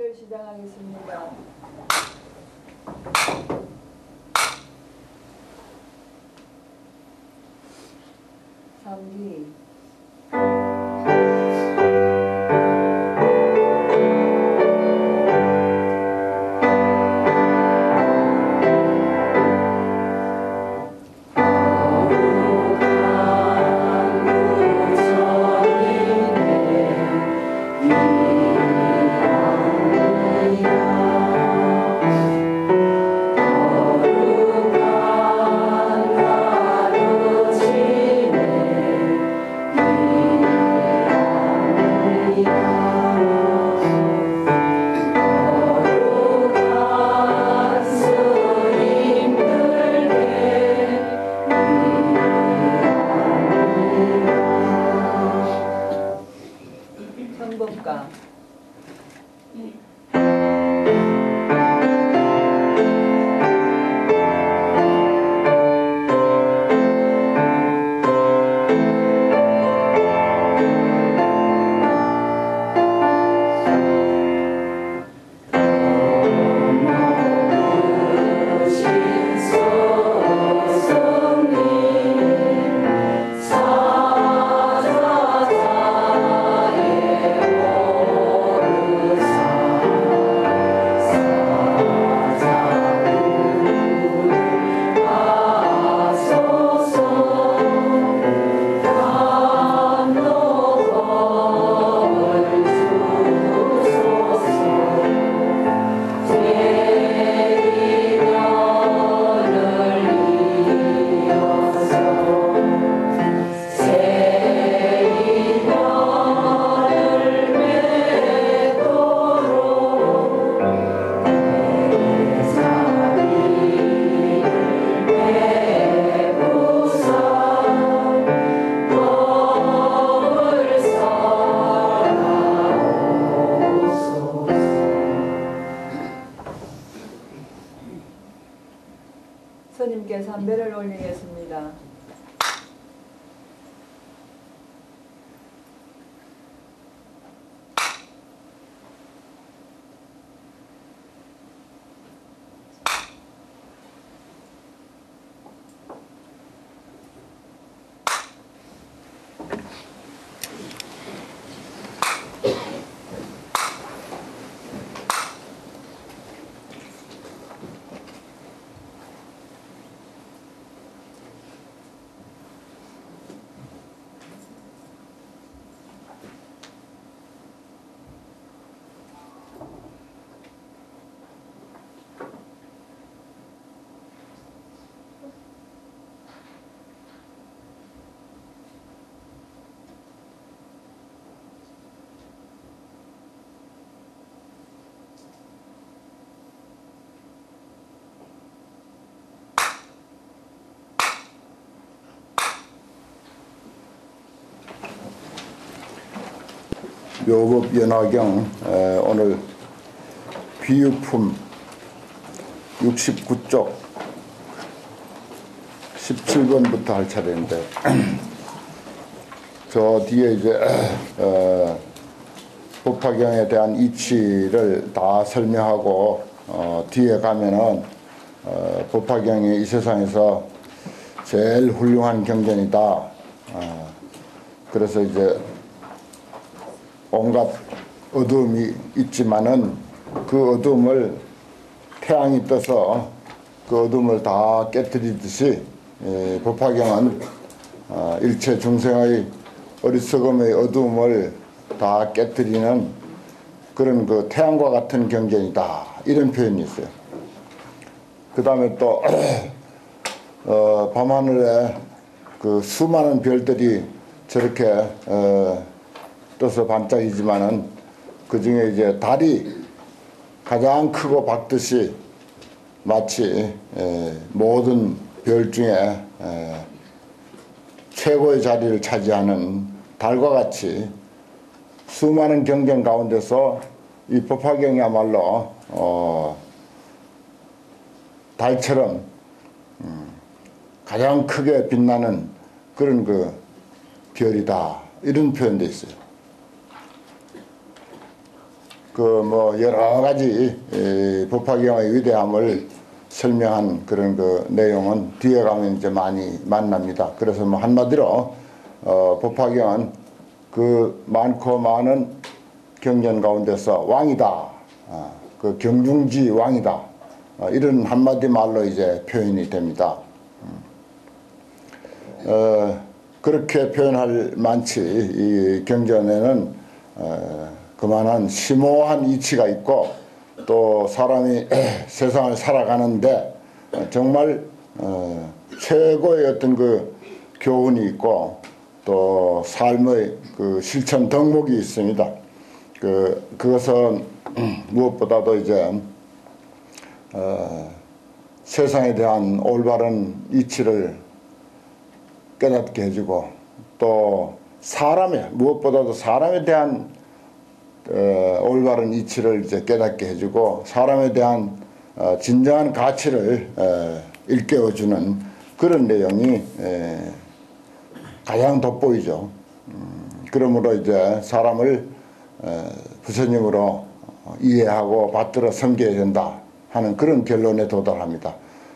연주를 시작하겠습니다. 삼기 성법가 스님께 삼배를 올리겠습니다. 묘법연화경 오늘 비유품 69쪽 17번부터 할 차례인데 저 뒤에 이제 법화경에 대한 이치를 다 설명하고 뒤에 가면은 법화경이 이 세상에서 제일 훌륭한 경전이다. 그래서 이제 온갖 어두움이 있지만은 그 어두움을 태양이 떠서 그 어두움을 다 깨뜨리듯이 법화경은 일체 중생의 어리석음의 어두움을 다 깨뜨리는 그런 그 태양과 같은 경전이다, 이런 표현이 있어요. 그 다음에 또 밤하늘에 그 수많은 별들이 저렇게 떠서 반짝이지만은 그 중에 이제 달이 가장 크고 밝듯이 마치 모든 별 중에 최고의 자리를 차지하는 달과 같이 수많은 경전 가운데서 이 법화경이야말로 달처럼 가장 크게 빛나는 그런 그 별이다, 이런 표현도 있어요. 그 뭐 여러 가지 법화경의 위대함을 설명한 그런 그 내용은 뒤에 가면 이제 많이 만납니다. 그래서 뭐 한마디로 법화경은 그 많고 많은 경전 가운데서 왕이다. 그 경중지 왕이다. 이런 한마디 말로 이제 표현이 됩니다. 그렇게 표현할 만치 이 경전에는 그만한 심오한 이치가 있고 또 사람이 세상을 살아가는데 정말 최고의 어떤 그 교훈이 있고 또 삶의 그 실천 덕목이 있습니다. 그것은 무엇보다도 이제 세상에 대한 올바른 이치를 깨닫게 해주고 또 무엇보다도 사람에 대한 올바른 이치를 이제 깨닫게 해주고 사람에 대한 진정한 가치를 일깨워주는 그런 내용이 가장 돋보이죠. 그러므로 이제 사람을 부처님으로 이해하고 받들어 섬겨야 된다 하는 그런 결론에 도달합니다.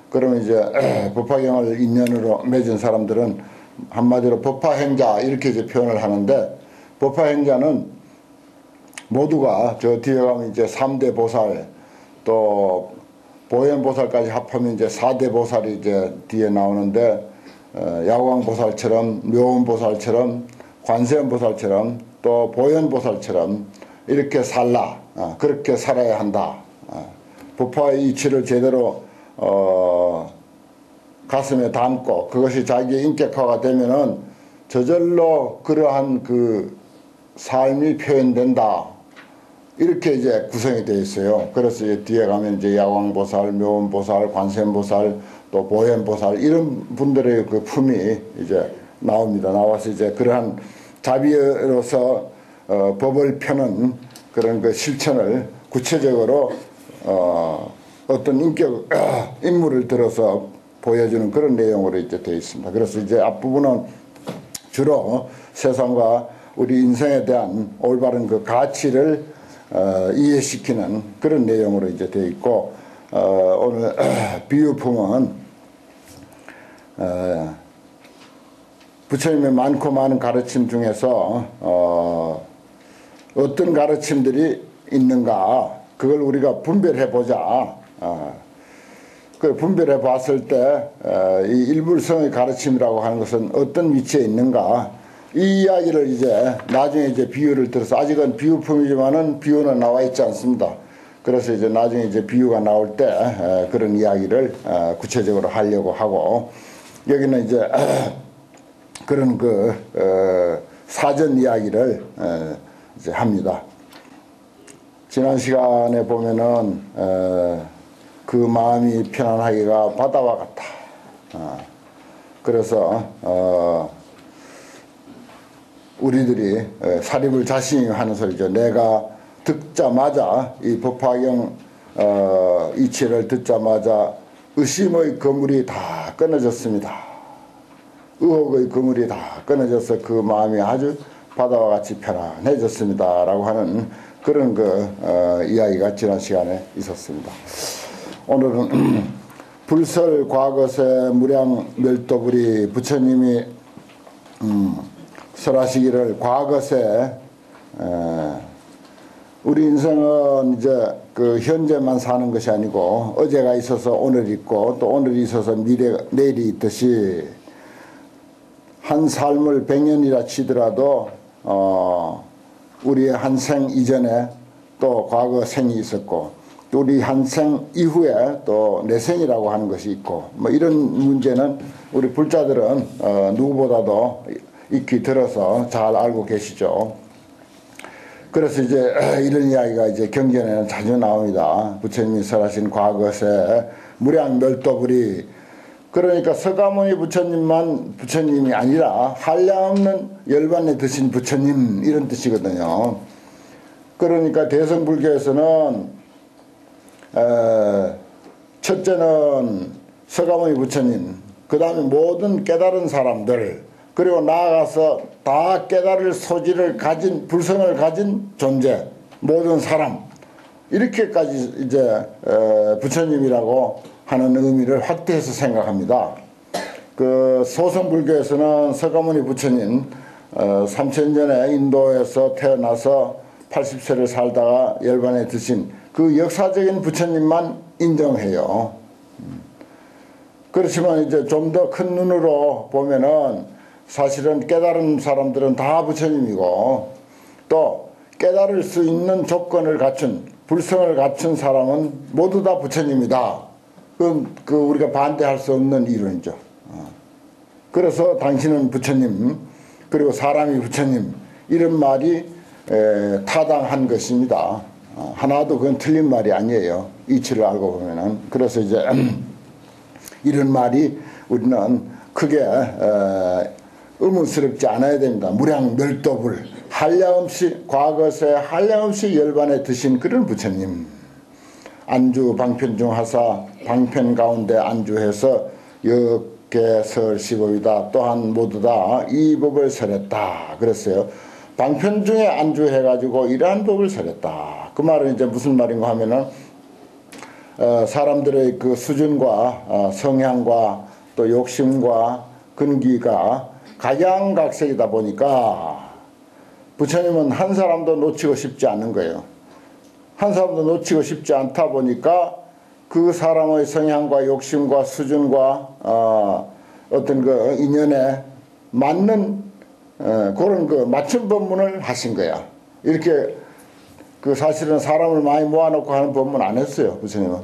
그러면 이제 법화경을 인연으로 맺은 사람들은 한마디로 법화행자 이렇게 이제 표현을 하는데, 법화행자는 모두가 저 뒤에 가면 이제 3대 보살 또 보현보살까지 합하면 이제 4대 보살이 이제 뒤에 나오는데, 야광보살처럼 묘원보살처럼 관세음보살처럼 또 보현보살처럼 이렇게 그렇게 살아야 한다. 법화의 이치를 제대로 가슴에 담고 그것이 자기의 인격화가 되면은 저절로 그러한 그 삶이 표현된다. 이렇게 이제 구성이 되어 있어요. 그래서 이제 뒤에 가면 이제 야광보살, 묘원보살, 관세음보살, 또 보현보살 이런 분들의 그 품이 이제 나옵니다. 나와서 이제 그러한 자비로서 법을 펴는 그런 그 실천을 구체적으로 어떤 인물을 들어서 보여주는 그런 내용으로 이제 되어 있습니다. 그래서 이제 앞부분은 주로 세상과 우리 인생에 대한 올바른 그 가치를 이해시키는 그런 내용으로 이제 되어 있고, 오늘 비유품은 부처님의 많고 많은 가르침 중에서 어떤 가르침들이 있는가, 그걸 우리가 분별해 보자. 그 분별해 봤을 때 이 일불성의 가르침이라고 하는 것은 어떤 위치에 있는가, 이 이야기를 이제 나중에 이제 비유를 들어서, 아직은 비유품이지만은 비유는 나와 있지 않습니다. 그래서 이제 나중에 이제 비유가 나올 때 그런 이야기를 구체적으로 하려고 하고, 여기는 이제 그런 그 사전 이야기를 이제 합니다. 지난 시간에 보면은 그 마음이 편안하기가 바다와 같다. 그래서 우리들이 사립을 자신이 하는 소리죠. 내가 듣자마자 이 법화경 이치를 듣자마자 의심의 그물이 다 끊어졌습니다. 의혹의 그물이 다 끊어져서 그 마음이 아주 바다와 같이 편안해졌습니다. 라고 하는 그런 그 이야기가 지난 시간에 있었습니다. 오늘은 불설 과거세 무량 멸도불이 부처님이 설하시기를 과거세, 우리 인생은 이제 그 현재만 사는 것이 아니고 어제가 있어서 오늘이 있고 또 오늘이 있어서 내일이 있듯이, 한 삶을 100년이라 치더라도 우리의 한 생 이전에 또 과거 생이 있었고, 또 우리 한 생 이후에 또 내 생이라고 하는 것이 있고, 뭐 이런 문제는 우리 불자들은 누구보다도 익히 들어서 잘 알고 계시죠. 그래서 이제 이런 이야기가 이제 경전에는 자주 나옵니다. 부처님이 설하신 과거세 무량 멸도불이, 그러니까 서가모니 부처님만 부처님이 아니라 한량없는 열반에 드신 부처님, 이런 뜻이거든요. 그러니까 대성불교에서는 첫째는 서가모니 부처님, 그 다음에 모든 깨달은 사람들, 그리고 나아가서 다 깨달을 소질을 가진, 불성을 가진 존재, 모든 사람 이렇게까지 이제 부처님이라고 하는 의미를 확대해서 생각합니다. 그 소성불교에서는 서가모니 부처님 3000년에 인도에서 태어나서 80세를 살다가 열반에 드신 그 역사적인 부처님만 인정해요. 그렇지만 이제 좀 더 큰 눈으로 보면은 사실은 깨달은 사람들은 다 부처님이고 또 깨달을 수 있는 조건을 갖춘 불성을 갖춘 사람은 모두 다 부처님이다. 그 우리가 반대할 수 없는 이론이죠. 그래서 당신은 부처님 그리고 사람이 부처님 이런 말이 타당한 것입니다. 하나도 그건 틀린 말이 아니에요. 이치를 알고 보면은. 그래서 이제 이런 말이 우리는 크게 의문스럽지 않아야 됩니다. 무량멸도불 한량없이 과거세 한량없이 열반에 드신 그런 부처님. 안주 방편 중 하사 방편 가운데 안주해서 역계설 시법이다. 또한 모두 다 이 법을 설했다. 그랬어요. 방편 중에 안주해가지고 이러한 법을 설했다. 그 말은 이제 무슨 말인가 하면은 사람들의 그 수준과 성향과 또 욕심과 근기가 각양각색이다 보니까 부처님은 한 사람도 놓치고 싶지 않은 거예요. 한 사람도 놓치고 싶지 않다 보니까 그 사람의 성향과 욕심과 수준과 어떤 그 인연에 맞는 그런 그 맞춤 법문을 하신 거야. 이렇게 그 사실은 사람을 많이 모아놓고 하는 법문 안 했어요. 부처님은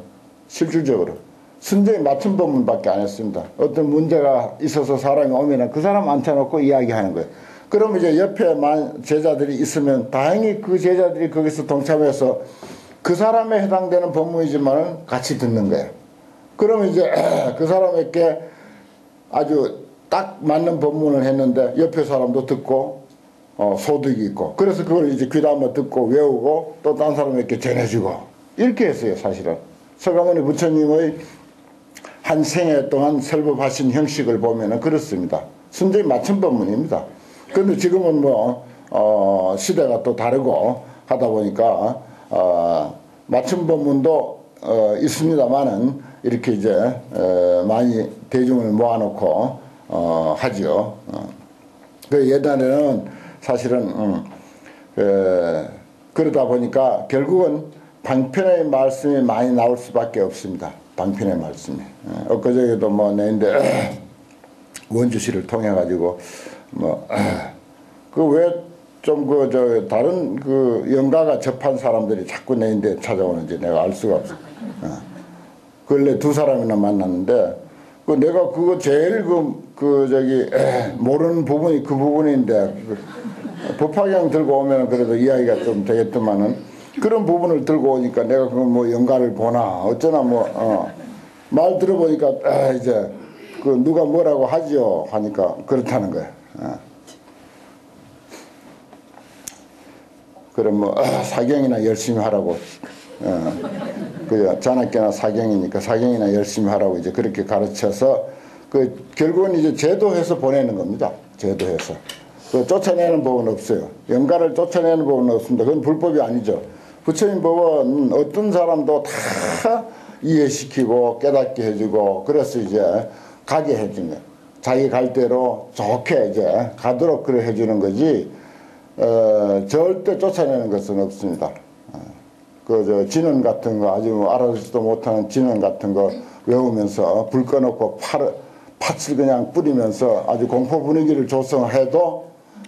실질적으로 순전히 맞춤 법문밖에 안 했습니다. 어떤 문제가 있어서 사람이 오면 그 사람 앉혀놓고 이야기하는 거예요. 그럼 이제 옆에 제자들이 있으면 다행히 그 제자들이 거기서 동참해서 그 사람에 해당되는 법문이지만 같이 듣는 거예요. 그러면 이제 그 사람에게 아주 딱 맞는 법문을 했는데 옆에 사람도 듣고 소득이 있고 그래서 그걸 이제 귀담아 듣고 외우고 또 딴 사람에게 전해주고 이렇게 했어요. 사실은 서가모니 부처님의 한 생애 동안 설법하신 형식을 보면은 그렇습니다. 순전히 맞춤 법문입니다. 그런데 지금은 뭐 시대가 또 다르고 하다 보니까 맞춤 법문도 있습니다만은 이렇게 이제 많이 대중을 모아놓고 하죠. 그 옛날에는 사실은 그러다 보니까 결국은 방편의 말씀이 많이 나올 수밖에 없습니다. 방편의 말씀이. 엊그저께도 뭐 내인데 원주시를 통해 가지고 뭐 그 왜 좀 다른 그 영가가 접한 사람들이 자꾸 내인데 찾아오는지 내가 알 수가 없어. 근래 두 사람이나 만났는데 내가 그거 제일 모르는 부분이 그 부분인데 법화경 들고 오면 그래도 이야기가 좀 되겠더만은 그런 부분을 들고 오니까 내가 그 뭐 영가를 보나 어쩌나 말 들어보니까 이제 그 누가 뭐라고 하죠 하니까 그렇다는 거야. 그럼 뭐 사경이나 열심히 하라고 그 자나깨나 사경이니까 사경이나 열심히 하라고 이제 그렇게 가르쳐서 그 결국은 이제 제도해서 보내는 겁니다. 제도해서 그 쫓아내는 법은 없어요. 영가를 쫓아내는 법은 없습니다. 그건 불법이 아니죠. 부처님 법은 어떤 사람도 다 이해시키고 깨닫게 해주고 그래서 이제 가게 해주는 거예요. 자기 갈 대로 좋게 이제 가도록 그래 해주는 거지 절대 쫓아내는 것은 없습니다. 진원 같은 거 아주 알아듣지도 못하는 진원 같은 거 외우면서 불 꺼놓고 팥을 그냥 뿌리면서 아주 공포 분위기를 조성해도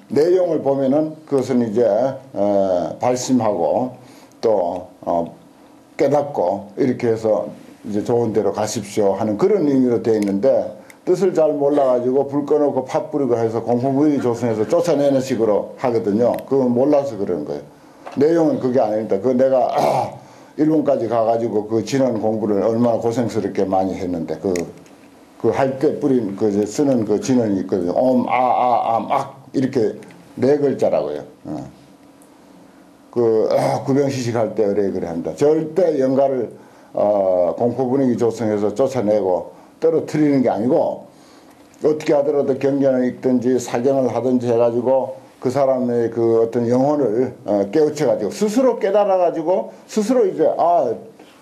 내용을 보면은 그것은 이제 발심하고 또 깨닫고 이렇게 해서 이제 좋은 데로 가십시오 하는 그런 의미로 되어 있는데 뜻을 잘 몰라가지고 불 꺼놓고 팥 뿌리고 해서 공포 분위기 조성해서 쫓아내는 식으로 하거든요. 그건 몰라서 그러는 거예요. 내용은 그게 아닙니다. 그 내가 일본까지 가가지고 그 진원 공부를 얼마나 고생스럽게 많이 했는데 그 할 때 뿌린 그 쓰는 그 진원이 있거든요. 악 이렇게 4글자라고요. 구병시식 할 때 그래 합니다. 절대 영가를 공포 분위기 조성해서 쫓아내고 떨어뜨리는 게 아니고 어떻게 하더라도 경전을 읽든지 사경을 하든지 해가지고 그 사람의 그 어떤 영혼을 깨우쳐가지고 스스로 깨달아가지고 스스로 이제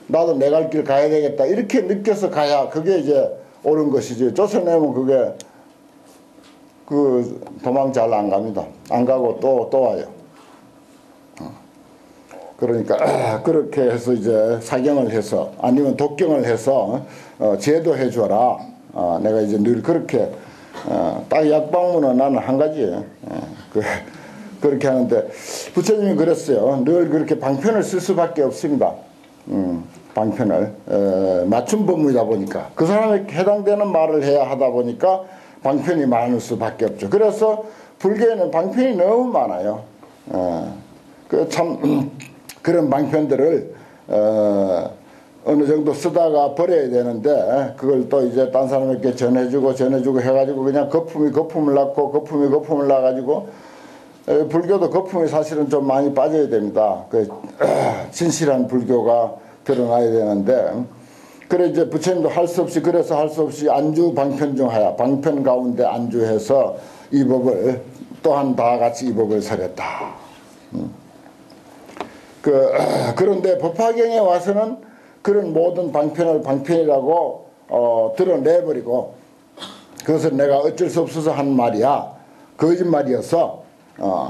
나도 내 갈 길 가야 되겠다 이렇게 느껴서 가야 그게 이제 옳은 것이지. 쫓아내면 그게 그 도망 잘 안 갑니다. 안 가고 또 와요. 그러니까 그렇게 해서 이제 사경을 해서 아니면 독경을 해서 제도해 줘라. 내가 이제 늘 그렇게 딱 약방문은 나는 한 가지예요. 그렇게 하는데 부처님이 그랬어요. 늘 그렇게 방편을 쓸 수밖에 없습니다. 방편을 맞춤 법문이다 보니까 그 사람에 해당되는 말을 해야 하다 보니까 방편이 많을 수밖에 없죠. 그래서 불교에는 방편이 너무 많아요. 그 참 그런 방편들을 어느 정도 쓰다가 버려야 되는데 그걸 또 이제 딴 사람에게 전해주고 해가지고 그냥 거품을 낳고 거품을 낳아가지고 불교도 거품이 사실은 좀 많이 빠져야 됩니다. 그 진실한 불교가 드러나야 되는데 그래 이제 부처님도 할 수 없이 안주 방편 중 하야 방편 가운데 안주해서 이 법을 또한 다 같이 이 법을 설했다. 그런데 법화경에 와서는 그런 모든 방편을 방편이라고 드러내버리고 그것은 내가 어쩔 수 없어서 한 말이야. 거짓말이어서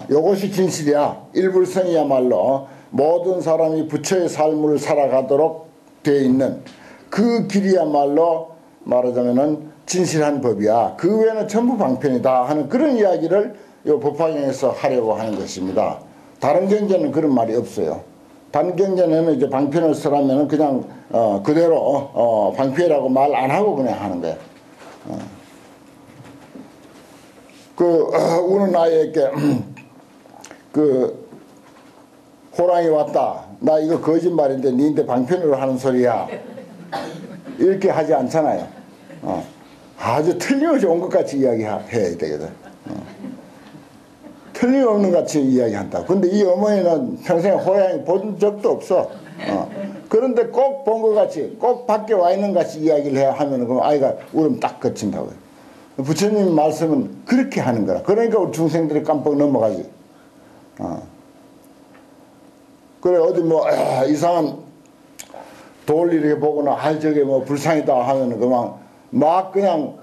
요것이 진실이야. 일불성이야말로 모든 사람이 부처의 삶을 살아가도록 되어 있는 그 길이야말로 말하자면은 진실한 법이야. 그 외에는 전부 방편이다 하는 그런 이야기를 요 법화경에서 하려고 하는 것입니다. 다른 경전은 그런 말이 없어요. 다른 경전에는 이제 방편을 쓰라면은 그냥 그대로 방편이라고 말 안 하고 그냥 하는 거예요. 우는 아이에게 호랑이 왔다. 나 이거 거짓말인데 니한테 방편으로 하는 소리야. 이렇게 하지 않잖아요. 아주 틀림없이 온 것 같이 이야기해야 되거든. 틀림없는 같이 이야기한다. 근데 이 어머니는 평생에 호랑이 본 적도 없어. 그런데 꼭 본 것 같이, 꼭 밖에 와 있는 같이 이야기를 해야 하면 그 아이가 울음 딱 그친다고요. 부처님 말씀은 그렇게 하는 거라. 그러니까 우리 중생들이 깜빡 넘어가지. 그래 어디 이상한 돌 이렇게 보거나 저게 불상이다 하면은 그냥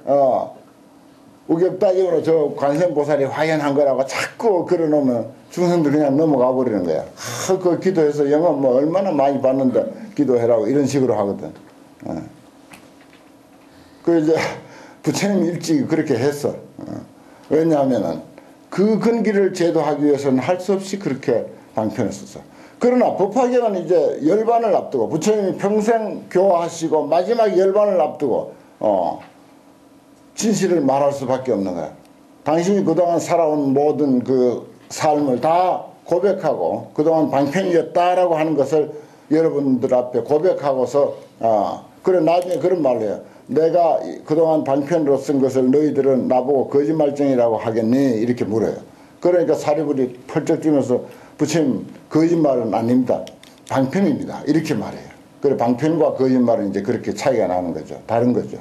우격다짐으로 저 관세음보살이 화현한 거라고 자꾸 그러놓으면 중생들 그냥 넘어가 버리는 거야. 그 기도해서 영업 얼마나 많이 받는데 기도해라고 이런 식으로 하거든. 이제 부처님 일찍 그렇게 했어. 왜냐하면은 그 근기를 제도하기 위해서는 할 수 없이 그렇게 방편을 썼어. 그러나 법화경은 이제 열반을 앞두고 부처님이 평생 교화하시고 마지막 열반을 앞두고 진실을 말할 수밖에 없는 거야. 당신이 그동안 살아온 모든 그 삶을 다 고백하고 그동안 방편이었다라고 하는 것을 여러분들 앞에 고백하고서 그래 나중에 그런 말을 해요. 내가 그동안 방편으로 쓴 것을 너희들은 나보고 거짓말쟁이라고 하겠니? 이렇게 물어요. 그러니까 사리불이 펄쩍 뛰면서 부처님 거짓말은 아닙니다. 방편입니다. 이렇게 말해요. 그래 방편과 거짓말은 이제 그렇게 차이가 나는 거죠. 다른 거죠.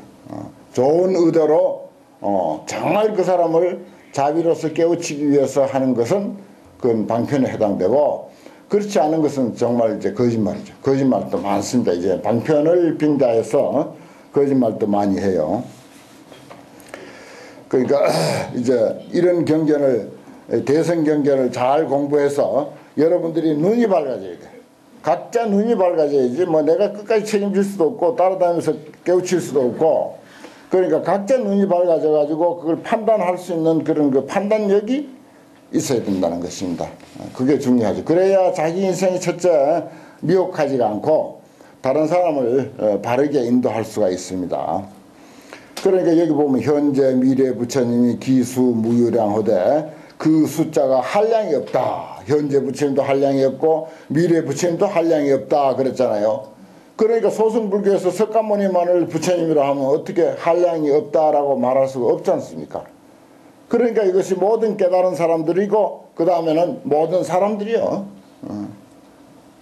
좋은 의도로 정말 그 사람을 자비로서 깨우치기 위해서 하는 것은 그건 방편에 해당되고 그렇지 않은 것은 정말 이제 거짓말이죠. 거짓말도 많습니다. 이제 방편을 빙자해서 거짓말도 많이 해요. 그러니까 이제 이런 경전을 대성 경전을 잘 공부해서 여러분들이 눈이 밝아져야 돼. 각자 눈이 밝아져야지 내가 끝까지 책임질 수도 없고 따라다니면서 깨우칠 수도 없고 그러니까 각자 눈이 밝아져 가지고 그걸 판단할 수 있는 그런 그 판단력이 있어야 된다는 것입니다. 그게 중요하죠. 그래야 자기 인생이 첫째 미혹하지가 않고 다른 사람을 바르게 인도할 수가 있습니다. 그러니까 여기 보면 현재 미래 부처님이 기수 무유량호되 그 숫자가 한량이 없다. 현재 부처님도 한량이 없고 미래 부처님도 한량이 없다 그랬잖아요. 그러니까 소승불교에서 석가모니만을 부처님이라 하면 어떻게 한량이 없다라고 말할 수가 없지 않습니까? 그러니까 이것이 모든 깨달은 사람들이고 그 다음에는 모든 사람들이요.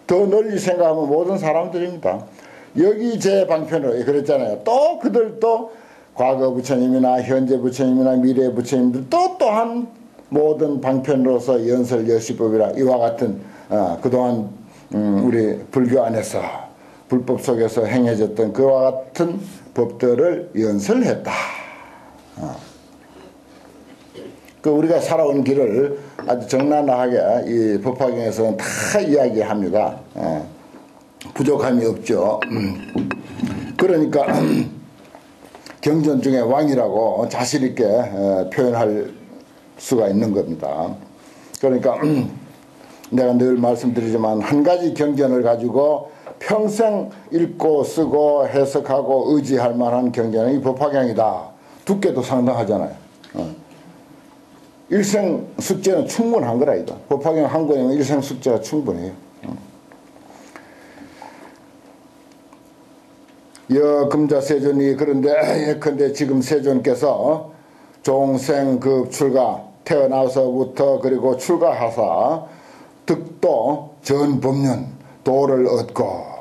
더 널리 생각하면 모든 사람들입니다. 여기 제 방편으로 그랬잖아요. 또 그들도 과거 부처님이나 현재 부처님이나 미래 부처님들 또한 모든 방편으로서 연설 여시법이라 이와 같은 그동안 우리 불교 안에서 불법 속에서 행해졌던 그와 같은 법들을 연설했다. 그 우리가 살아온 길을 아주 적나라하게 이 법화경에서는 다 이야기합니다. 부족함이 없죠. 그러니까 경전 중에 왕이라고 자신 있게 표현할 수가 있는 겁니다. 그러니까 내가 늘 말씀드리지만 한 가지 경전을 가지고 평생 읽고 쓰고 해석하고 의지할 만한 경전은 이 법화경이다. 두께도 상당하잖아요. 일생 숙제는 충분한 거라 이거. 법화경 한 권이면 일생 숙제가 충분해요. 여금자 세존이 그런데 예컨대 지금 세존께서 종생급 출가 태어나서부터 그리고 출가하사 득도 전법륜 도를 얻고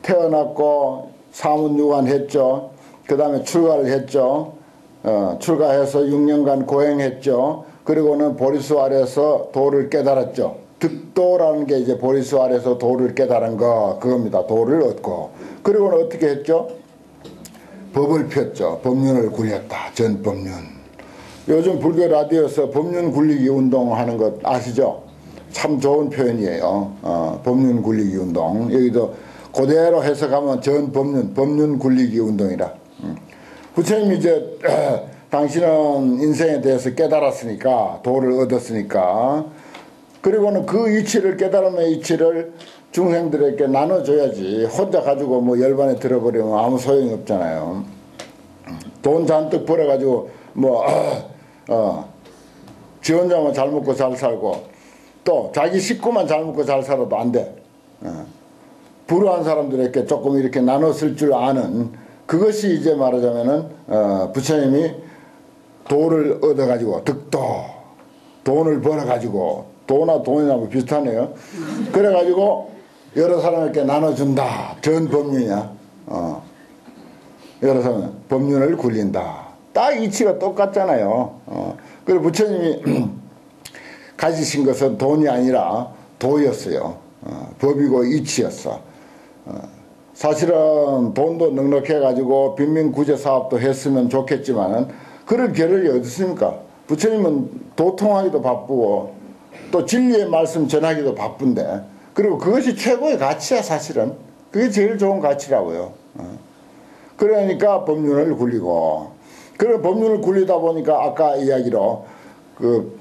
태어났고 사문유관 했죠. 그 다음에 출가를 했죠. 출가해서 6년간 고행했죠. 그리고는 보리수 아래서 도를 깨달았죠. 득도라는 게 이제 보리수 아래서 도를 깨달은 그겁니다. 도를 얻고 그리고는 어떻게 했죠? 법을 폈죠. 법륜을 굴렸다. 전법륜. 요즘 불교 라디오에서 법륜 굴리기 운동하는 것 아시죠? 참 좋은 표현이에요. 법륜 굴리기 운동. 여기도 그대로 해석하면 전법륜, 법륜 굴리기 운동이라. 부처님이 이제 당신은 인생에 대해서 깨달았으니까 도를 얻었으니까 그리고는 그 이치를 깨달음의 이치를 중생들에게 나눠줘야지 혼자 가지고 뭐 열반에 들어버리면 아무 소용이 없잖아요. 돈 잔뜩 벌어가지고 지 혼자만 잘 먹고 잘 살고 또 자기 식구만 잘 먹고 잘 살아도 안 돼. 불우한 사람들에게 조금 이렇게 나눠 쓸 줄 아는 그것이 이제 말하자면은 부처님이 도를 얻어가지고 득도 돈을 벌어가지고 도나 돈이나 뭐 비슷하네요. 그래가지고 여러 사람에게 나눠준다. 전법륜이야. 여러 사람 법륜을 굴린다. 딱 이치가 똑같잖아요. 그리고 부처님이 가지신 것은 돈이 아니라 도였어요. 법이고 이치였어. 사실은 돈도 넉넉해가지고 빈민구제 사업도 했으면 좋겠지만은 그럴 겨를이 어디 있습니까? 부처님은 도통하기도 바쁘고 또 진리의 말씀 전하기도 바쁜데 그리고 그것이 최고의 가치야 사실은. 그게 제일 좋은 가치라고요. 그러니까 법륜을 굴리고 그런 법륜을 굴리다 보니까 아까 이야기로 그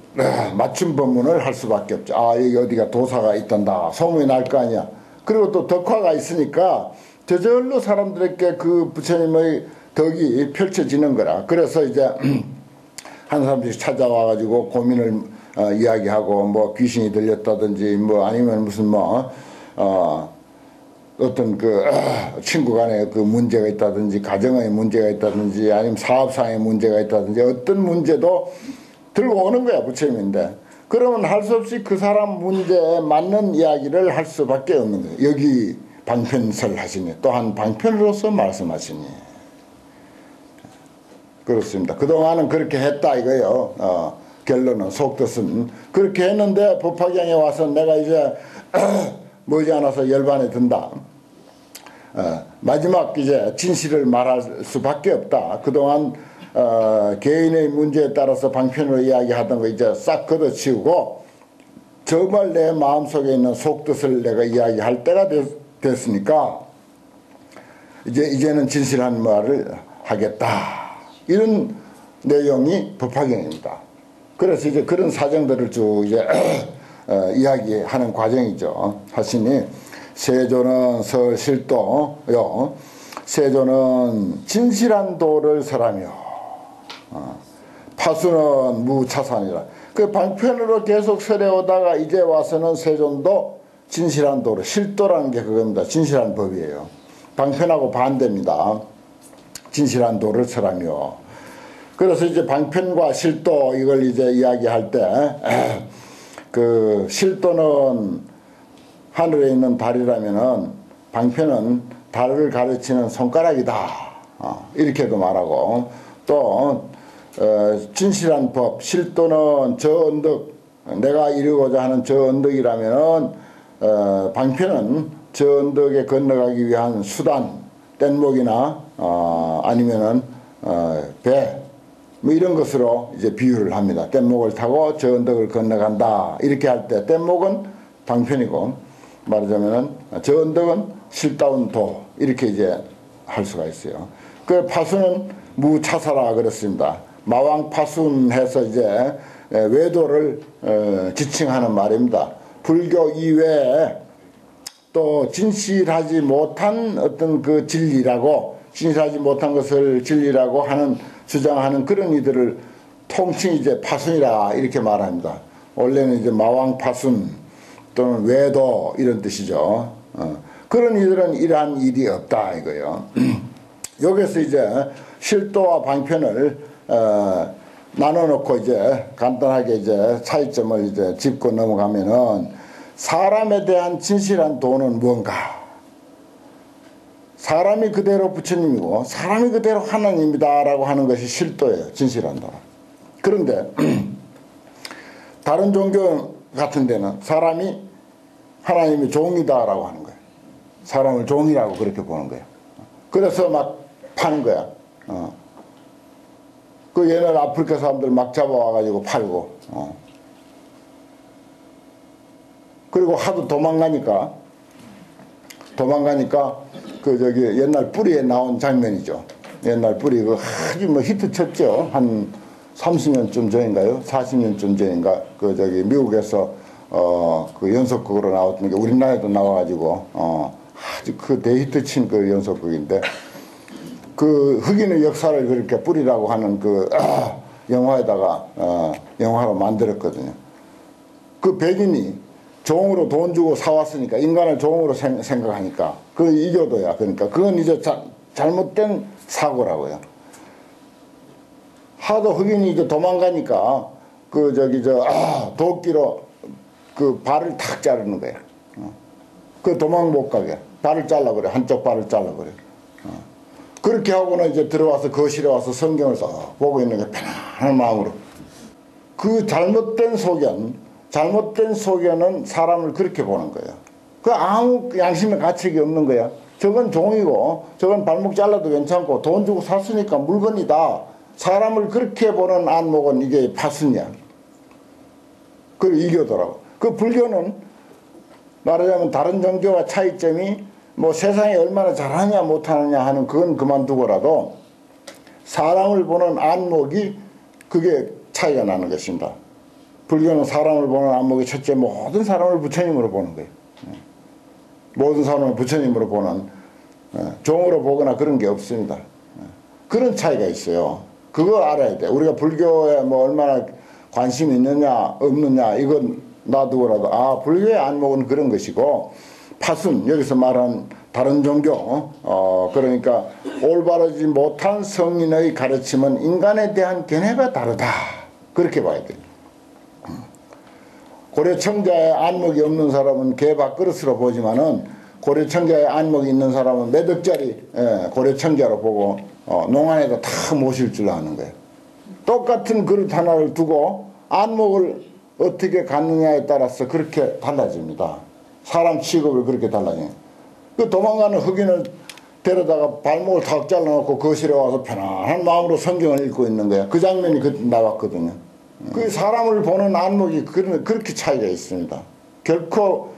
맞춤 법문을 할 수밖에 없죠. 아 여기 어디가 도사가 있단다 소문이 날 거 아니야. 그리고 또 덕화가 있으니까 저절로 사람들에게 그 부처님의 덕이 펼쳐지는 거라. 그래서 이제 한 사람들이 찾아와가지고 고민을 이야기하고 뭐 귀신이 들렸다든지 뭐 아니면 무슨 어떤 그 친구 간에 그 문제가 있다든지 가정의 문제가 있다든지 아니면 사업상의 문제가 있다든지 어떤 문제도 들고 오는 거야 부처님인데 그러면 할 수 없이 그 사람 문제에 맞는 이야기를 할 수밖에 없는 거예요. 여기 방편설 하시니 또한 방편으로서 말씀하시니 그렇습니다. 그동안은 그렇게 했다 이거예요. 결론은 속뜻은 그렇게 했는데 법화경에 와서 내가 이제 머지않아서 열반에 든다. 마지막 이제 진실을 말할 수밖에 없다. 그동안 개인의 문제에 따라서 방편으로 이야기하던 거 이제 싹 걷어치우고 정말 내 마음속에 있는 속뜻을 내가 이야기할 때가 됐으니까 이제는 진실한 말을 하겠다. 이런 내용이 법화경입니다. 그래서 이제 그런 사정들을 쭉 이제 이야기하는 과정이죠. 하시니 세조는 설실도요. 세조는 진실한 도를 설하며 파수는 무차산이라. 그 방편으로 계속 설해오다가 이제 와서는 세존도 진실한 도로 실도라는 게 그겁니다. 진실한 법이에요. 방편하고 반대입니다. 진실한 도를 설하며. 그래서 이제 방편과 실도 이걸 이제 이야기할 때 그 실도는 하늘에 있는 달이라면은 방편은 달을 가르치는 손가락이다. 이렇게도 말하고 또 진실한 법, 실도는 저 언덕, 내가 이루고자 하는 저 언덕이라면은 방편은 저 언덕에 건너가기 위한 수단, 뗏목이나 아니면은 배, 뭐 이런 것으로 이제 비유를 합니다. 뗏목을 타고 저 언덕을 건너간다. 이렇게 할 때 뗏목은 방편이고 말하자면은 저 언덕은 실다운 도 이렇게 이제 할 수가 있어요. 그 파수는 무차사라 그랬습니다. 마왕파순해서 이제 외도를 지칭하는 말입니다. 불교 이외에 또 진실하지 못한 어떤 그 진리라고, 진실하지 못한 것을 진리라고 하는 주장하는 그런 이들을 통칭 이제 파순이라 이렇게 말합니다. 원래는 이제 마왕파순 또는 외도 이런 뜻이죠. 그런 이들은 이러한 일이 없다 이거예요. 여기서 이제 실도와 방편을 나눠놓고 이제 간단하게 이제 차이점을 이제 짚고 넘어가면은 사람에 대한 진실한 도는 뭔가? 사람이 그대로 부처님이고 사람이 그대로 하나님이다라고 하는 것이 실도예요. 진실한 도. 그런데 다른 종교 같은 데는 사람이 하나님의 종이다라고 하는 거예요. 사람을 종이라고 그렇게 보는 거예요. 그래서 막 파는 거야. 그 옛날 아프리카 사람들 막 잡아와가지고 팔고. 그리고 하도 도망가니까 그 저기 옛날 뿌리에 나온 장면이죠. 옛날 뿌리 그 아주 뭐 히트 쳤죠. 한 30년쯤 전인가요? 40년쯤 전인가? 그 저기 미국에서 그 연속극으로 나왔던 게 우리나라에도 나와가지고 아주 그 대히트 친 그 연속극인데 그 흑인의 역사를 그렇게 뿌리라고 하는 그 영화에다가 영화로 만들었거든요. 그 백인이 종으로 돈 주고 사왔으니까 인간을 종으로 생각하니까 그 이교도야. 그러니까 그건 이제 잘못된 사고라고요. 하도 흑인이 이제 도망가니까 그 저기 도끼로 그 발을 탁 자르는 거야. 그 도망 못 가게 발을 잘라버려. 한쪽 발을 잘라버려. 그렇게 하고는 이제 들어와서 거실에 와서 성경을 써 보고 있는 게 편안한 마음으로. 그 잘못된 소견은 사람을 그렇게 보는 거예요. 그 아무 양심의 가책이 없는 거야. 저건 종이고 저건 발목 잘라도 괜찮고 돈 주고 샀으니까 물건이다. 사람을 그렇게 보는 안목은 이게 파순이야. 그리고 이교도라고. 그 불교는 말하자면 다른 종교와 차이점이 뭐 세상에 얼마나 잘하냐 못하느냐 하는 그건 그만두고라도 사람을 보는 안목이 그게 차이가 나는 것입니다. 불교는 사람을 보는 안목이 첫째 모든 사람을 부처님으로 보는 거예요. 모든 사람을 부처님으로 보는 종으로 보거나 그런 게 없습니다. 그런 차이가 있어요. 그거 알아야 돼. 우리가 불교에 뭐 얼마나 관심이 있느냐 없느냐 이건 놔두고라도 불교의 안목은 그런 것이고 파순 여기서 말한 다른 종교 그러니까 올바르지 못한 성인의 가르침은 인간에 대한 견해가 다르다 그렇게 봐야 돼요. 고려청자의 안목이 없는 사람은 개 밥그릇으로 보지만은 고려청자의 안목이 있는 사람은 몇 억짜리 고려청자로 보고 농안에다 다 모실 줄 아는 거예요. 똑같은 그릇 하나를 두고 안목을 어떻게 갖느냐에 따라서 그렇게 달라집니다. 사람 취급을 그렇게 달라져요. 그 도망가는 흑인을 데려다가 발목을 탁 잘라놓고 거실에 와서 편안한 마음으로 성경을 읽고 있는 거야. 그 장면이 나왔거든요. 그 사람을 보는 안목이 그렇게 차이가 있습니다. 결코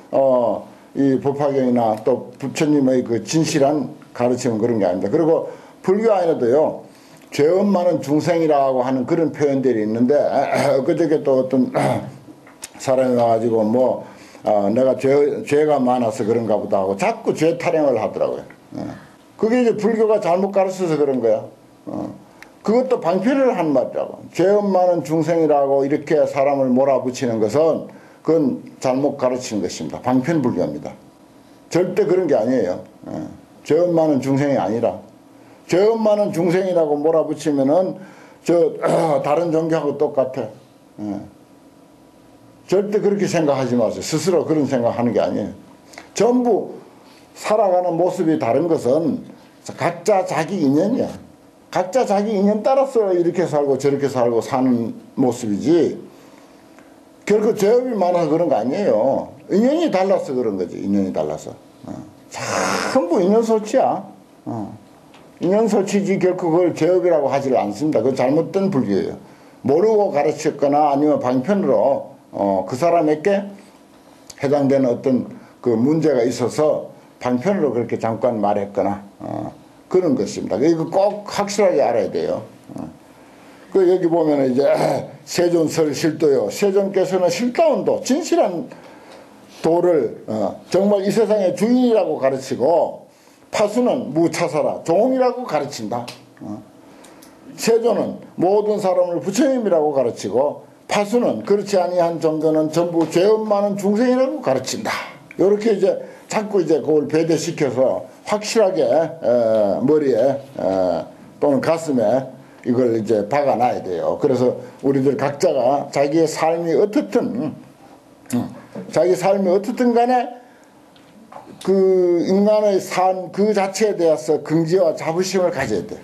이 법화경이나 또 부처님의 그 진실한 가르침은 그런 게 아닙니다. 그리고 불교 안에도요 죄업 많은 중생이라고 하는 그런 표현들이 있는데 그저께 또 어떤 사람이 와가지고 뭐 내가 죄가 많아서 그런가 보다 하고 자꾸 죄 타령을 하더라고요. 그게 이제 불교가 잘못 가르쳐서 그런 거야. 그것도 방편을 한 말이라고. 죄업 많은 중생이라고 이렇게 사람을 몰아붙이는 것은 그건 잘못 가르치는 것입니다. 방편불교입니다. 절대 그런 게 아니에요. 죄업 많은 중생이 아니라 죄업 많은 중생이라고 몰아붙이면은 다른 종교하고 똑같아. 절대 그렇게 생각하지 마세요. 스스로 그런 생각하는 게 아니에요. 전부 살아가는 모습이 다른 것은 각자 자기 인연이야. 각자 자기 인연 따라서 이렇게 살고 저렇게 살고 사는 모습이지 결코 죄업이 많아서 그런 거 아니에요. 인연이 달라서 그런 거지. 인연이 달라서. 전부 인연 설치야. 인연 설치지 결코 그걸 죄업이라고 하지를 않습니다. 그건 잘못된 불교예요. 모르고 가르쳤거나 아니면 방편으로 그 사람에게 해당되는 어떤 그 문제가 있어서 방편으로 그렇게 잠깐 말했거나 그런 것입니다. 이거 꼭 확실하게 알아야 돼요. 그 여기 보면 이제 세존설 실도요. 세존께서는 실다운 도, 진실한 도를 정말 이 세상의 주인이라고 가르치고 파수는 무차사라 종이라고 가르친다. 세존은 모든 사람을 부처님이라고 가르치고 파수는 그렇지 아니한 정도는 전부 죄업 많은 중생이라고 가르친다. 이렇게 이제 자꾸 이제 그걸 배대시켜서 확실하게 머리에 또는 가슴에 이걸 이제 박아놔야 돼요. 그래서 우리들 각자가 자기의 삶이 어떻든 간에 그 인간의 삶 그 자체에 대해서 긍지와 자부심을 가져야 돼.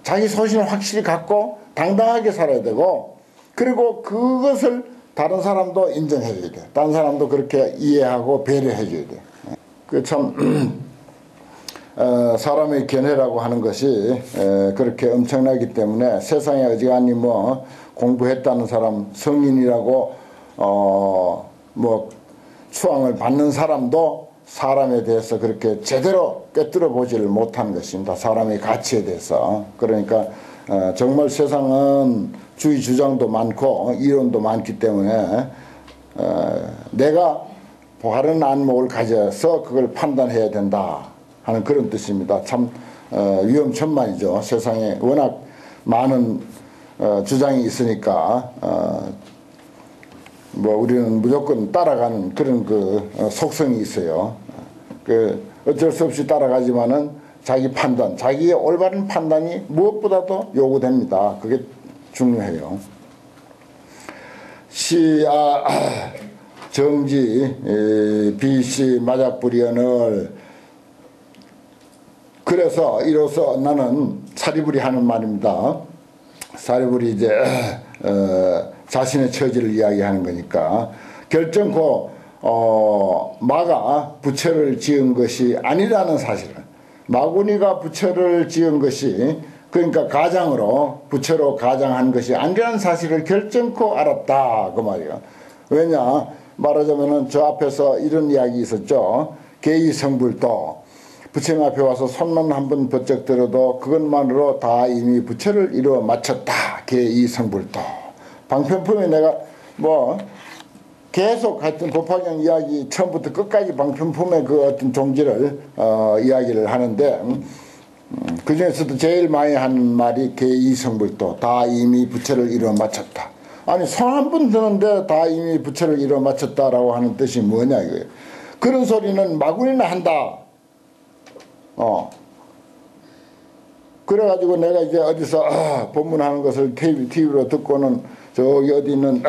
자기 소신을 확실히 갖고 당당하게 살아야 되고 그리고 그것을 다른 사람도 인정해줘야 돼. 다른 사람도 그렇게 이해하고 배려해줘야 돼. 그 참 사람의 견해라고 하는 것이 그렇게 엄청나기 때문에 세상에 어지간히 뭐 공부했다는 사람 성인이라고 뭐 추앙을 받는 사람도 사람에 대해서 그렇게 제대로 꿰뚫어 보지를 못하는 것입니다. 사람의 가치에 대해서. 그러니까 정말 세상은 주의 주장도 많고 이론도 많기 때문에 내가 바른 안목을 가져서 그걸 판단해야 된다 하는 그런 뜻입니다. 참 위험천만이죠. 세상에 워낙 많은 주장이 있으니까 뭐 우리는 무조건 따라가는 그런 그 속성이 있어요. 그 어쩔 수 없이 따라가지만은 자기 판단, 자기의 올바른 판단이 무엇보다도 요구됩니다. 그게 중요해요. 정지 비시 마작불이언을 그래서 이로써 나는 사리불이 하는 말입니다. 사리불이 이제 자신의 처지를 이야기하는 거니까 결정코 마가 부처를 지은 것이 아니라는 사실을 마구니가 부처를 지은 것이 그러니까 가장으로 부처로 가장한 것이 아니라는 사실을 결정코 알았다 그 말이야. 왜냐 말하자면은 저 앞에서 이런 이야기 있었죠. 계의성불도 부처님 앞에 와서 손만 한번 번쩍 들어도 그것만으로 다 이미 부처를 이루어 마쳤다. 계의성불도 방편품에 내가 뭐 계속 하여튼 법화경 이야기 처음부터 끝까지 방편품의 그 어떤 종지를 이야기를 하는데 그 중에서도 제일 많이 한 말이 계의성불도 다 이미 부처를 이루어 마쳤다. 아니 손 한 번 드는데 다 이미 부처를 이루어 마쳤다라고 하는 뜻이 뭐냐 이거예요. 그런 소리는 마구니나 한다. 그래가지고 내가 이제 어디서 법문하는 것을 TV로 듣고는 저기 어디 있는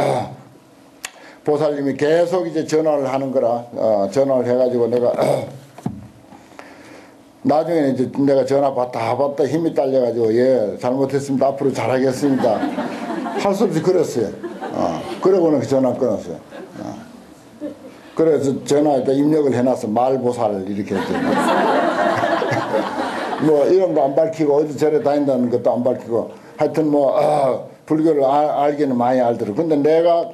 보살님이 계속 이제 전화를 하는 거라 전화를 해가지고 내가 나중에 이제 내가 전화 받다 힘이 딸려가지고 예 잘못했습니다 앞으로 잘하겠습니다 할 수 없이 그랬어요. 그러고는 그 전화 끊었어요. 그래서 전화에다 입력을 해놨어. 말보살 이렇게 뭐 이름도 안 밝히고 어디 절에 다닌다는 것도 안 밝히고 하여튼 뭐 불교를 알기는 많이 알더라고. 근데 내가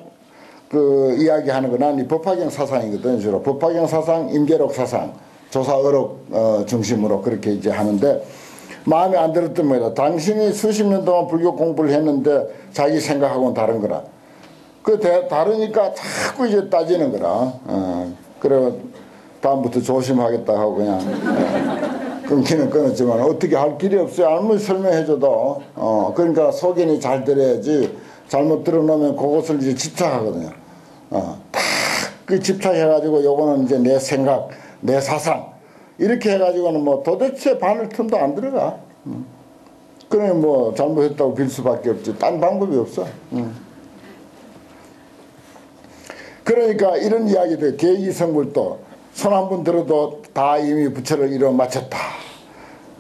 그 이야기하는 건 난 이 법화경 사상이거든. 주로 법화경 사상, 임계록 사상, 조사의록 중심으로 그렇게 이제 하는데 마음에 안 들었던 거다. 당신이 수십 년 동안 불교 공부를 했는데 자기 생각하고는 다른 거라. 그 다르니까 자꾸 이제 따지는 거라. 그래 다음부터 조심하겠다 하고 그냥 끊기는 끊었지만 어떻게 할 길이 없어요. 아무리 설명해줘도 그러니까 속인이 잘 들어야지 잘못 들어놓으면 그것을 이제 집착하거든요. 딱 그 집착해가지고 요거는 이제 내 생각, 내 사상 이렇게 해가지고는 뭐 도대체 바늘 틈도 안 들어가. 그러니 뭐 잘못했다고 빌 수밖에 없지. 딴 방법이 없어. 그러니까 이런 이야기들 계의성불도 손 한 번 들어도 다 이미 부처를 이루어 마쳤다.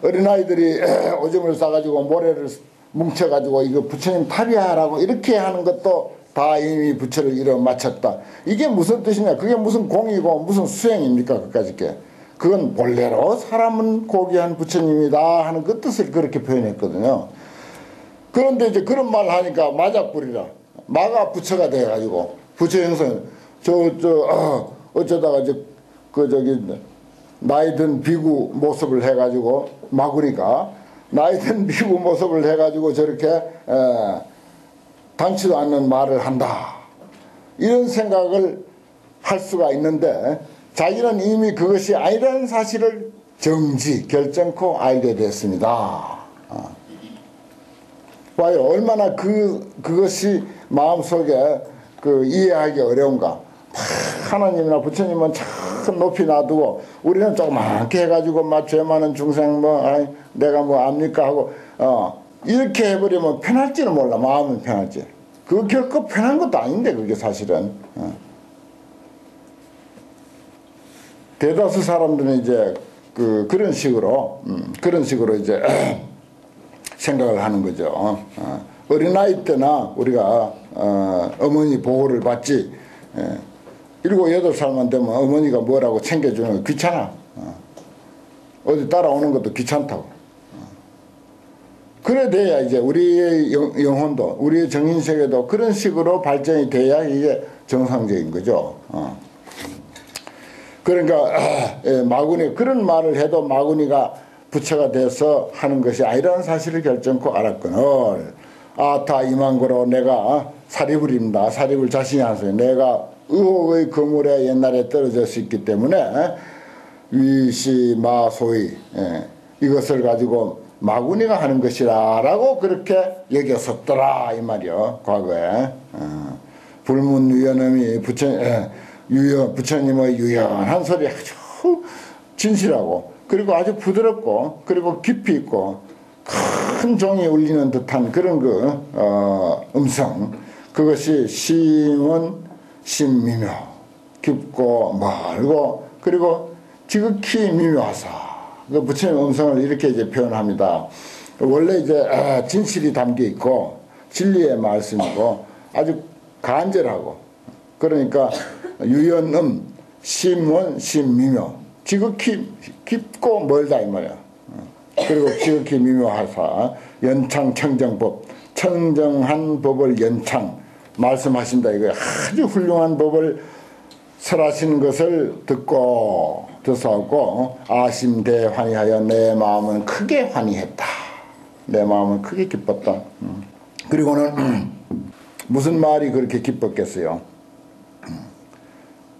어린아이들이 오줌을 싸가지고 모래를 뭉쳐가지고 이거 부처님 탑이야라고 이렇게 하는 것도 다 이미 부처를 이뤄 마쳤다. 이게 무슨 뜻이냐? 그게 무슨 공이고 무슨 수행입니까? 그까짓 게. 그건 본래로 사람은 고귀한 부처님이다 하는 그 뜻을 그렇게 표현했거든요. 그런데 이제 그런 말 하니까 마작불이라. 마가 부처가 돼가지고 부처 형성 어쩌다가 나이 든 비구 모습을 해가지고 마구니까 나이 든 비구 모습을 해가지고 저렇게 당치도 않는 말을 한다. 이런 생각을 할 수가 있는데 자기는 이미 그것이 아니라는 사실을 결정코 알게 됐습니다. 봐요. 얼마나 그것이 마음속에 이해하기 어려운가. 하나님이나 부처님은 참 높이 놔두고 우리는 조그맣게 해가지고 죄 많은 중생 내가 압니까 하고 이렇게 해버리면 편할지는 몰라. 마음은 편할지. 그거 결코 편한 것도 아닌데 그게 사실은. 대다수 사람들은 이제 그런 식으로 이제 생각을 하는 거죠. 어린아이 때나 우리가 어머니 보호를 받지 7, 8살만 되면 어머니가 뭐라고 챙겨주는 거 귀찮아. 어디 따라오는 것도 귀찮다고. 그래 돼야 이제 우리의 영혼도 우리의 정신세계도 그런 식으로 발전이 돼야 이게 정상적인 거죠. 그러니까 마구니 그런 말을 해도 마구니가 부처가 돼서 하는 것이 아니라는 사실을 결정코 알았거늘 아타 이만고로 내가 사리불입니다. 사리불 자신이 하세요. 내가 의혹의 그물에 옛날에 떨어져 있기 때문에 위시마소이 이것을 가지고 마구니가 하는 것이라 라고 그렇게 여겼었더라 이 말이요. 과거에 불문유연음이 부처님의 유연한 소리 아주 진실하고 그리고 아주 부드럽고 그리고 깊이 있고 큰 종이 울리는 듯한 그런 음성 그것이 심은 심미묘 깊고 멀고 그리고 지극히 미묘하사 그 부처님 음성을 이렇게 이제 표현합니다. 원래 이제 진실이 담겨 있고 진리의 말씀이고 아주 간절하고 그러니까 유연음 심은 심미묘 지극히 깊고 멀다 이 말이야. 그리고 지극히 미묘하사 연창 청정법 청정한 법을 연창 말씀하신다 이거야. 아주 훌륭한 법을 설하시는 것을 듣고 아심대환희하여 내 마음은 크게 환희했다. 내 마음은 크게 기뻤다. 그리고는 무슨 말이 그렇게 기뻤겠어요.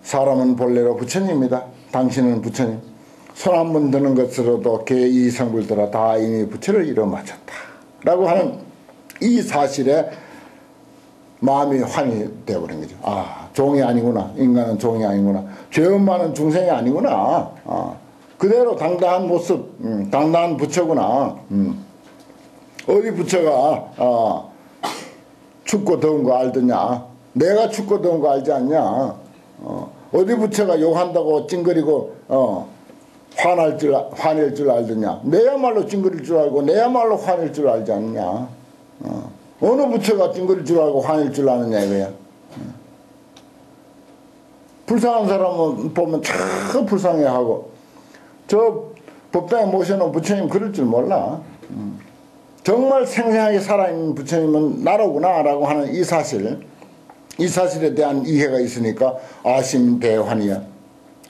사람은 본래로 부처님입니다. 당신은 부처님. 손 한 번 드는 것으로도 개이 성불들아 다 이미 부처를 이뤄 마쳤다. 라고 하는 이 사실에 마음이 환히 되어버린 거죠. 아, 종이 아니구나. 인간은 종이 아니구나. 죄업 많은 중생이 아니구나. 그대로 당당한 모습, 당당한 부처구나. 어디 부처가 춥고 더운 거 알더냐. 내가 춥고 더운 거 알지 않냐. 어디 부처가 욕한다고 찡그리고 화낼 줄 알더냐. 내야말로 찡그릴 줄 알고 내야말로 화낼 줄 알지 않냐. 어느 부처가 찡그릴 줄 알고 화낼 줄 아느냐 이거야. 불쌍한 사람은 보면 참 불쌍해하고 저 법당에 모셔놓은 부처님 그럴 줄 몰라. 정말 생생하게 살아있는 부처님은 나로구나 라고 하는 이 사실에 대한 이해가 있으니까 아심대환희야.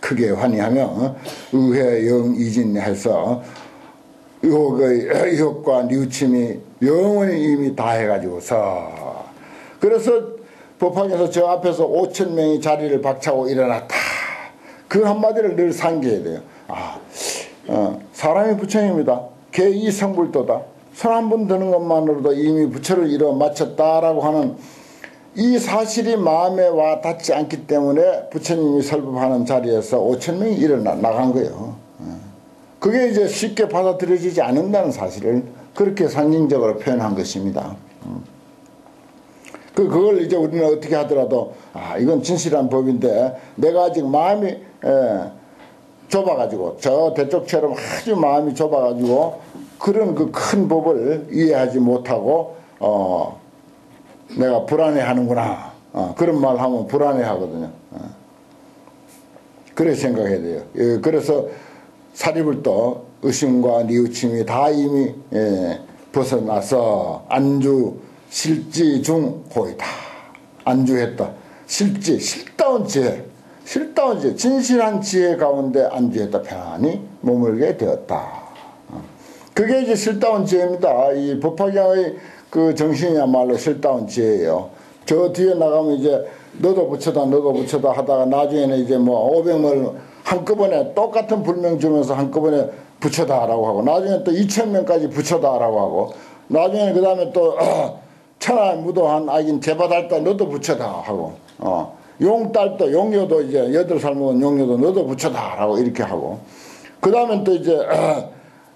크게 환희하며 의회 영이진해서 의혹과 뉘우침이 영원히 이미 다 해가지고서 그래서 법화에서 저 앞에서 5,000명이 자리를 박차고 일어났다. 그 한마디를 늘 상기해야 돼요. 사람이 부처입니다. 개이 성불도다. 손 한 번 드는 것만으로도 이미 부처를 이뤄 마쳤다라고 하는 이 사실이 마음에 와 닿지 않기 때문에 부처님이 설법하는 자리에서 5,000명이 일어나 나간 거예요. 그게 이제 쉽게 받아들여지지 않는다는 사실을 그렇게 상징적으로 표현한 것입니다. 그걸 이제 우리는 어떻게 하더라도 이건 진실한 법인데 내가 아직 마음이 좁아가지고 저 대쪽처럼 아주 마음이 좁아가지고 그런 그 큰 법을 이해하지 못하고 내가 불안해하는구나. 그런 말 하면 불안해하거든요. 그래 생각해야 돼요. 그래서 사리불도 의심과 뉘우침이 다 이미 벗어나서 안주 실지 중 호이다. 안주했다. 실지 실다운 지혜, 실다운 지혜, 진실한 지혜 가운데 안주했다. 편안히 머물게 되었다. 그게 이제 실다운 지혜입니다. 이 법화경의 그 정신이야말로 실다운 지혜예요. 저 뒤에 나가면 이제 너도 붙여다 하다가 나중에는 이제 뭐 500명 한꺼번에 똑같은 불명 주면서 한꺼번에 붙여다라고 하고 나중에 또 2000명까지 붙여다라고 하고 나중에는 그 다음에 또 천하에 무도한 악인 제바달도 너도 붙여다 하고 용딸도 용녀도 이제 8살 먹은 용녀도 너도 붙여다라고 이렇게 하고 그 다음에 또 이제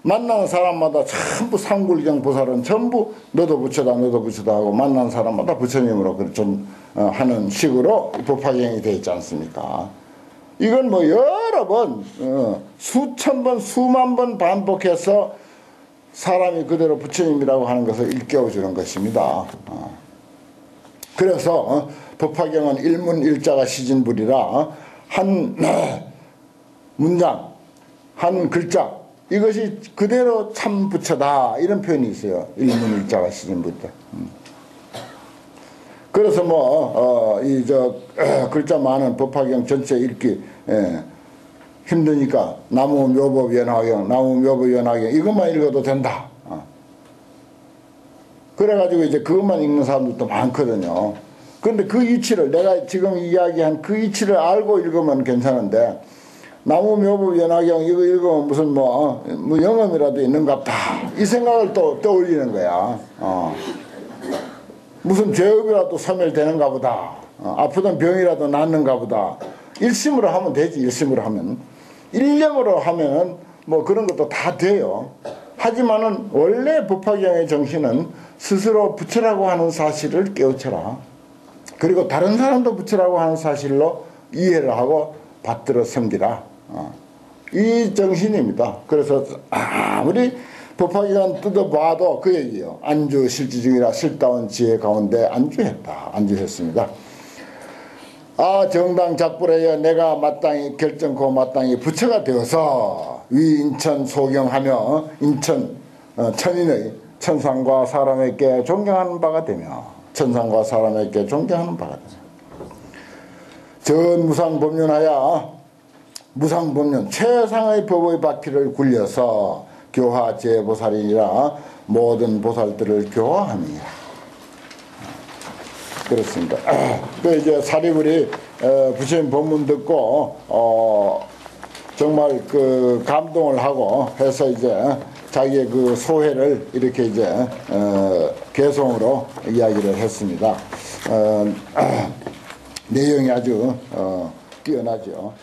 만나는 사람마다 전부 상굴경 보살은 전부 너도 붙여다 하고 만나는 사람마다 부처님으로 좀 하는 식으로 법화경이 되어 있지 않습니까? 이건 뭐 여러 번 수천 번 수만 번 반복해서 사람이 그대로 부처님이라고 하는 것을 일깨워주는 것입니다. 그래서 법화경은 일문일자가 시진불이라 한 문장 한 글자 이것이 그대로 참 부처다 이런 표현이 있어요. 일문일자가 시진불이다. 그래서 글자 많은 법화경 전체 읽기 힘드니까 나무 묘법 연화경 이것만 읽어도 된다. 그래가지고 이제 그것만 읽는 사람들도 많거든요. 그런데 그 이치를 내가 지금 이야기한 그 이치를 알고 읽으면 괜찮은데 나무 묘법 연화경 이거 읽으면 무슨 뭐 영험이라도 있는갑다 이 생각을 또 떠올리는 거야. 무슨 죄업이라도 소멸되는가 보다. 아프던 병이라도 낫는가 보다. 일심으로 하면 되지. 일심으로 하면. 일념으로 하면은 뭐 그런 것도 다 돼요. 하지만은 원래 법화경의 정신은 스스로 부처라고 하는 사실을 깨우쳐라. 그리고 다른 사람도 부처라고 하는 사실로 이해를 하고 받들어 섬기라. 이 정신입니다. 그래서 아무리 법화경은 뜯어봐도 그 얘기예요. 안주 실지 중이라 실다운 지혜 가운데 안주했습니다. 정당 작불하여 내가 마땅히 결정코 마땅히 부처가 되어서 위 인천 소경하며 인천 천인의 천상과 사람에게 존경하는 바가 되며 천상과 사람에게 존경하는 바가 되며 전 무상법륜하여 무상법륜 최상의 법의 바퀴를 굴려서 교화 제보살이니라 모든 보살들을 교화함이라. 그렇습니다. 그 이제 사리불이 부처님 법문 듣고 정말 그 감동을 하고 해서 이제 자기의 그 소회를 이렇게 이제 개송으로 이야기를 했습니다. 내용이 아주 뛰어나죠.